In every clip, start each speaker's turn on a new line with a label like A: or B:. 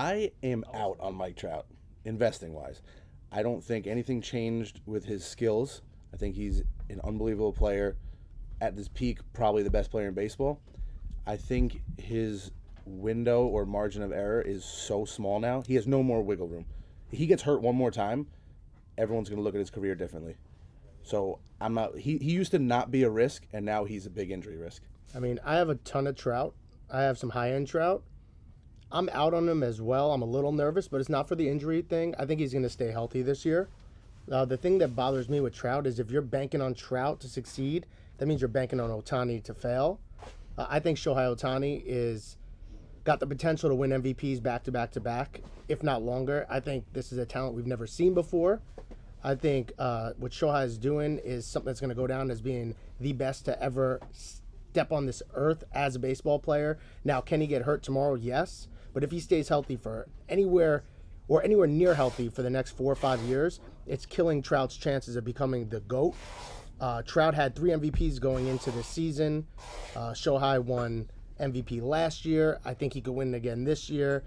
A: I am out on Mike Trout, investing wise. I don't think anything changed with his skills. I think he's an unbelievable player. At this peak, probably the best player in baseball. I think his window or margin of error is so small now. He has no more wiggle room. If he gets hurt one more time, everyone's going to look at his career differently. So I'm not. He used to not be a risk, and now he's a big injury risk.
B: I mean, I have a ton of Trout. I have some high-end Trout. I'm out on him as well. I'm a little nervous, but it's not for the injury thing. I think he's going to stay healthy this year. The thing that bothers me with Trout is if you're banking on Trout to succeed, that means you're banking on Ohtani to fail. I think Shohei Ohtani is got the potential to win MVPs back to back to back, if not longer. I think this is a talent we've never seen before. I think what Shohei is doing is something that's going to go down as being the best to ever step on this earth as a baseball player. Now, can he get hurt tomorrow? Yes. But if he stays healthy for anywhere near healthy for the next 4 or 5 years, it's killing Trout's chances of becoming the GOAT. Trout had 3 MVPs going into the season. Shohei won MVP last year. I think he could win again this year.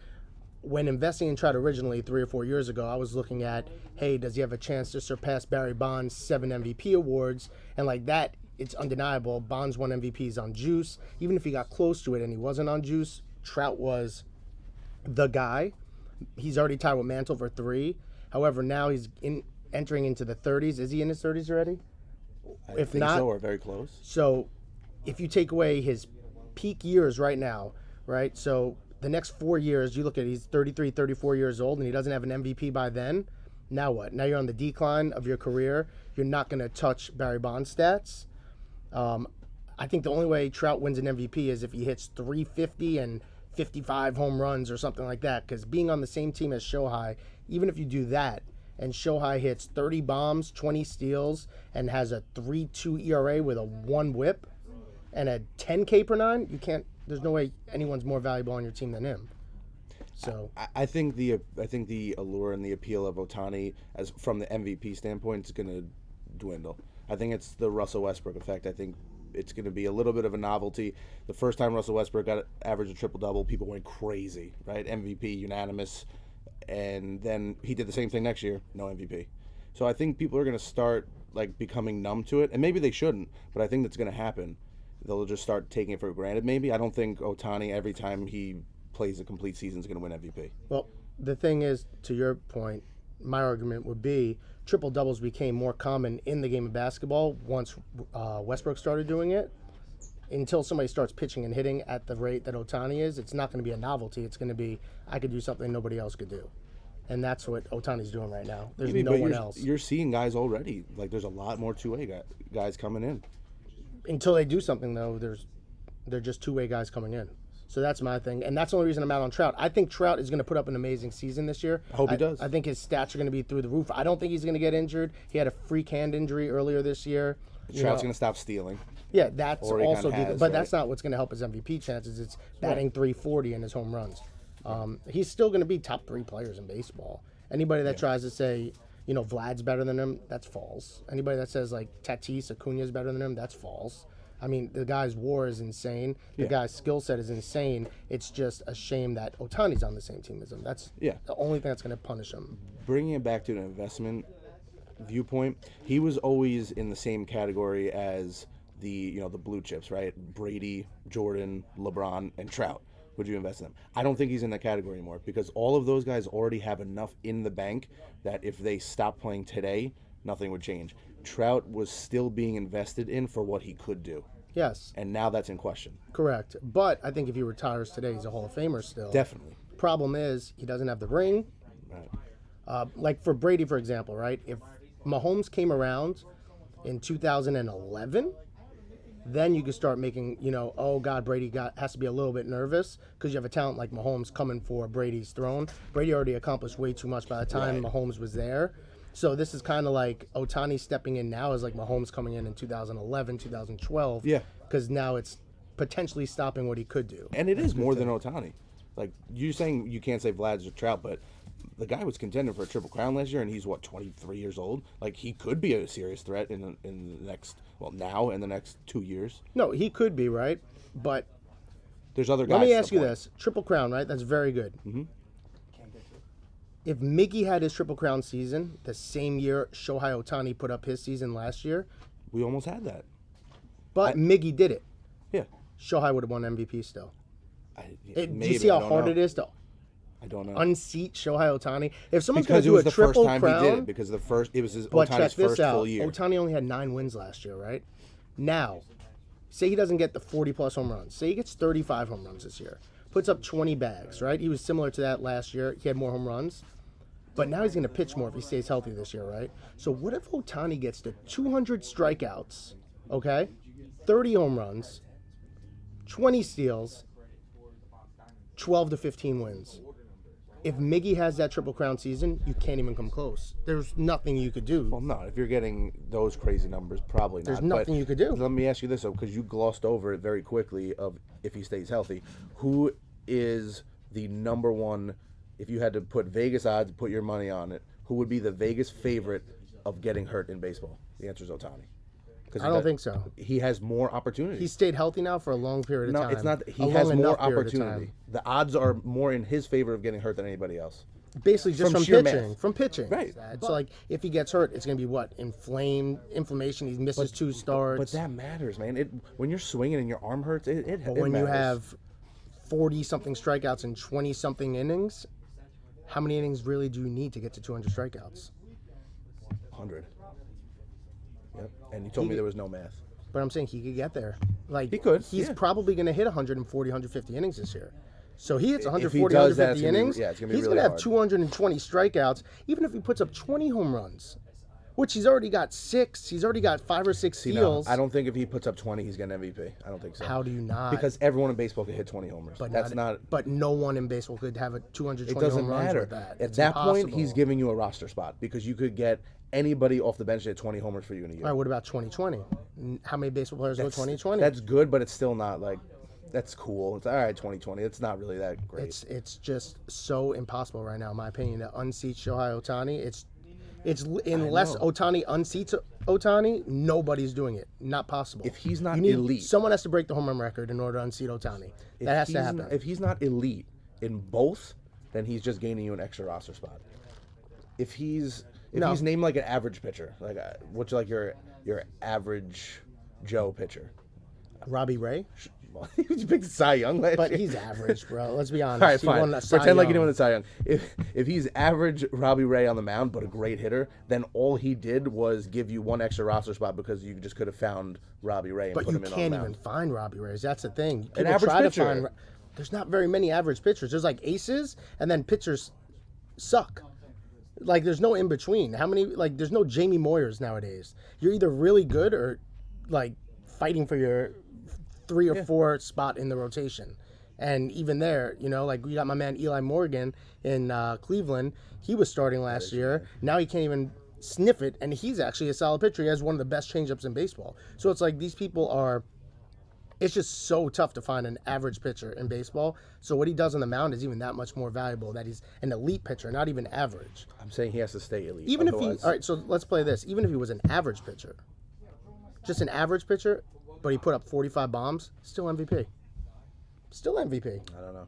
B: When investing in Trout originally 3 or 4 years ago, I was looking at, hey, does he have a chance to surpass Barry Bonds' 7 MVP awards? And like that, it's undeniable. Bonds won MVPs on juice. Even if he got close to it and he wasn't on juice, Trout was the guy. He's already tied with Mantle for 3. However, now he's entering into the 30s. Is he in his 30s already?
A: I think so, or very close.
B: So if you take away his peak years right now, right? So the next 4 years, you look at he's 33, 34 years old, and he doesn't have an MVP by then. Now what? Now you're on the decline of your career. You're not going to touch Barry Bonds' stats. I think the only way Trout wins an MVP is if he hits 350 and 55 home runs or something like that, because being on the same team as Shohei, even if you do that, and Shohei hits 30 bombs, 20 steals, and has a 3.2 ERA with a 1 whip and a 10 K per 9, you can't. There's no way anyone's more valuable on your team than him. So
A: I think the allure and the appeal of Ohtani as from the MVP standpoint is going to dwindle. I think it's the Russell Westbrook effect. I think it's going to be a little bit of a novelty. The first time Russell Westbrook got averaged a triple-double, people went crazy, right? MVP, unanimous. And then he did the same thing next year, no MVP. So I think people are going to start like becoming numb to it, and maybe they shouldn't, but I think that's going to happen. They'll just start taking it for granted maybe. I don't think Ohtani, every time he plays a complete season, is going to win MVP.
B: Well, the thing is, to your point, my argument would be triple doubles became more common in the game of basketball once Westbrook started doing it. Until somebody starts pitching and hitting at the rate that Ohtani is, it's not going to be a novelty. It's going to be, I could do something nobody else could do. And that's what Ohtani's doing right now. There's no one else.
A: You're seeing guys already. Like, there's a lot more two-way guys coming in.
B: Until they do something, though, they're just two-way guys coming in. So that's my thing. And that's the only reason I'm out on Trout. I think Trout is going to put up an amazing season this year.
A: I hope he does.
B: I think his stats are going to be through the roof. I don't think he's going to get injured. He had a freak hand injury earlier this year.
A: Trout's going to stop stealing.
B: Yeah, that's also but
A: right?
B: That's not what's going to help his MVP chances. It's batting 340 in his home runs. He's still going to be top 3 players in baseball. Anybody that tries to say, Vlad's better than him, that's false. Anybody that says like Tatis, Acuna's better than him, that's false. I mean, the guy's WAR is insane. The guy's skill set is insane. It's just a shame that Ohtani's on the same team as him. That's the only thing that's going to punish him.
A: Bringing it back to an investment viewpoint, he was always in the same category as the blue chips, right? Brady, Jordan, LeBron, and Trout. Would you invest in them? I don't think he's in that category anymore because all of those guys already have enough in the bank that if they stop playing today, nothing would change. Trout was still being invested in for what he could do.
B: Yes.
A: And now that's in question.
B: Correct. But I think if he retires today, he's a Hall of Famer still.
A: Definitely.
B: Problem is, he doesn't have the ring.
A: Right.
B: Like for Brady, for example, right? If Mahomes came around in 2011, then you could start making, oh, God, Brady has to be a little bit nervous because you have a talent like Mahomes coming for Brady's throne. Brady already accomplished way too much by the time Mahomes was there. So this is kind of like Ohtani stepping in now is like Mahomes coming in 2011, 2012.
A: Yeah.
B: Because now it's potentially stopping what he could do.
A: And it is more than Ohtani. Like, you're saying you can't say Vlad's or Trout, but the guy was contending for a Triple Crown last year, and he's, 23 years old? Like, he could be a serious threat in the next, now in the next 2 years.
B: No, he could be, right? But
A: there's other guys.
B: let me ask you this. Triple Crown, right? That's very good.
A: Mm-hmm.
B: if Miggy had his Triple Crown season the same year Shohei Ohtani put up his season last year,
A: We almost had that.
B: but Miggy did it,
A: Yeah.
B: Shohei would have won MVP still. Do
A: Maybe,
B: you see
A: I
B: how
A: don't
B: hard
A: know.
B: it is to
A: I don't know.
B: unseat Shohei Ohtani? If someone's going
A: Because
B: to
A: it
B: do
A: was
B: a
A: the first
B: Triple
A: time
B: Crown,
A: he did it. Because it was his
B: but check
A: Ohtani's
B: this
A: first
B: out.
A: full year.
B: Ohtani only had 9 wins last year, right? Now, say he doesn't get the 40-plus home runs. Say he gets 35 home runs this year. Puts up 20 bags, right? He was similar to that last year. He had more home runs. But now he's going to pitch more if he stays healthy this year, right? So what if Ohtani gets to 200 strikeouts, okay? 30 home runs, 20 steals, 12 to 15 wins. If Miggy has that Triple Crown season, you can't even come close. There's nothing you could do.
A: Well, no, if you're getting those crazy numbers, probably not.
B: There's nothing you could do.
A: Let me ask you this, though, because you glossed over it very quickly of if he stays healthy. Who is the number one, if you had to put Vegas odds, put your money on it, who would be the Vegas favorite of getting hurt in baseball? The answer is Ohtani.
B: I don't think so.
A: He has more opportunity.
B: He's stayed healthy now for a long period of
A: No,
B: time.
A: it's not. He
B: A
A: has
B: long
A: more
B: enough period of
A: opportunity.
B: time.
A: The odds are more in his favor of getting hurt than anybody else.
B: Basically, just
A: From
B: from
A: sheer
B: pitching.
A: math.
B: From pitching.
A: Right.
B: So, like, if he gets hurt, it's going to be what? Inflammation. He misses 2 starts.
A: But that matters, man. When you're swinging and your arm hurts, it
B: But when you
A: matters.
B: have 40-something strikeouts in 20-something innings, how many innings really do you need to get to 200 strikeouts?
A: 100. Yep. And you told me there was no math.
B: But I'm saying he could get there. Like,
A: He could,
B: He's
A: yeah.
B: probably going to hit 140, 150 innings this year. So he hits
A: If
B: 140,
A: he does that,
B: 150
A: it's gonna be-
B: innings.
A: yeah, it's gonna be
B: He's
A: really
B: going to have
A: hard.
B: 220 strikeouts, even if he puts up 20 home runs, which he's already got 6. He's already got 5 or 6
A: See, no,
B: steals.
A: I don't think if he puts up 20, he's getting MVP. I don't think so.
B: How do you not?
A: Because everyone in baseball can hit 20 homers.
B: But
A: That's not.
B: But no one in baseball could have a
A: It
B: 220
A: doesn't
B: home runs
A: matter.
B: with that.
A: At
B: It's
A: that point,
B: impossible.
A: he's giving you a roster spot because you could get anybody off the bench to hit 20 homers for you in a year.
B: All right, what about 2020? How many baseball players go 2020?
A: That's good, but it's still not like. That's cool. It's all right, 2020. It's not really that great.
B: It's just so impossible right now, in my opinion, to unseat Shohei Ohtani. It's unless
A: know.
B: Ohtani unseats Ohtani, nobody's doing it. Not possible.
A: If he's not
B: You need-
A: elite.
B: someone has to break the home run record in order to unseat Ohtani. That has to happen.
A: If he's not elite in both, then he's just gaining you an extra roster spot. If he's named like an average pitcher, like what's like your average Joe pitcher.
B: Robbie Ray,
A: Well, he picked Cy Young last
B: but
A: year.
B: he's average, bro. Let's be honest.
A: All right,
B: He won
A: fine.
B: the Cy
A: Pretend like you
B: Young.
A: didn't win the Cy Young. If he's average Robbie Ray on the mound, but a great hitter, then all he did was give you one extra roster spot because you just could have found Robbie Ray and
B: But
A: put
B: you
A: him in on
B: can't
A: the
B: even
A: mound.
B: find Robbie Rays. That's the thing. People
A: average
B: try
A: pitcher.
B: to find. There's not very many average pitchers. There's like aces, and then pitchers suck. Like there's no in between. How many? Like there's no Jamie Moyers nowadays. You're either really good or like fighting for your 3 or 4 spot in the rotation. And even there, like we got my man Eli Morgan in Cleveland. He was starting last year. Now he can't even sniff it, and he's actually a solid pitcher. He has one of the best changeups in baseball. So it's like these people are. It's just so tough to find an average pitcher in baseball. So what he does on the mound is even that much more valuable. That he's an elite pitcher, not even average.
A: I'm saying he has to stay elite.
B: Even if
A: otherwise-
B: he, all right. So let's play this. Even if he was an average pitcher, just an average pitcher, but he put up 45 bombs, still MVP. Still MVP.
A: I don't know.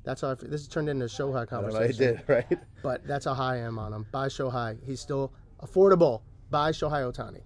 B: That's how this has turned into a Shohei
A: I don't
B: conversation.
A: know. He did, right?
B: But that's how high I am on him. Buy Shohei. He's still affordable. Buy Shohei Ohtani.